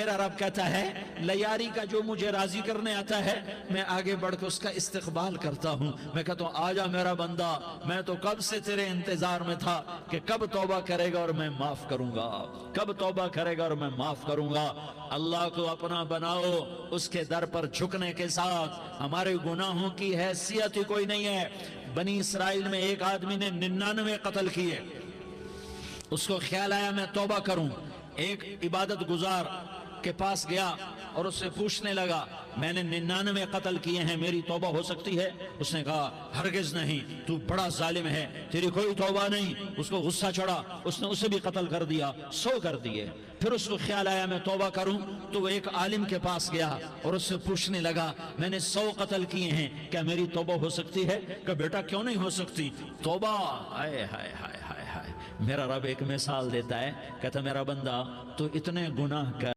मेरा रब कहता है लयारी का जो मुझे राजी करने आता है मैं आगे बढ़ के उसका इस्तकबाल करता हूँ। मैं कहता हूँ आजा मेरा बंदा, मैं तो कब से तेरे इंतजार में था कि कब तौबा करेगा और मैं माफ करूंगा, कब तौबा करेगा और मैं माफ करूंगा। अल्लाह को अपना बनाओ, उसके दर पर झुकने के साथ हमारे गुनाहों की हैसियत ही कोई नहीं है। बनी इसराइल में एक आदमी ने 99 कत्ल किए, उसको ख्याल आया मैं तौबा करूं। एक इबादत गुजार के पास गया और उससे पूछने लगा मैंने 99 कत्ल किए हैं, मेरी तौबा हो सकती है? उसने कहा हरगिज नहीं, तू बड़ा जालिम है, तेरी कोई तौबा नहीं। उसको गुस्सा चढ़ा, उसने उसे भी कत्ल कर दिया, 100 कर दिए। फिर उसको ख्याल आया मैं तौबा करूं, तो वो एक आलिम के पास गया और उससे पूछने लगा मैंने 100 कत्ल किए हैं, क्या मेरी तौबा हो सकती है? कि बेटा क्यों नहीं हो सकती तौबा। हाय हाय हाय हाय हाय। मेरा रब एक मिसाल देता है, कहता मेरा बंदा तू इतने गुनाह कर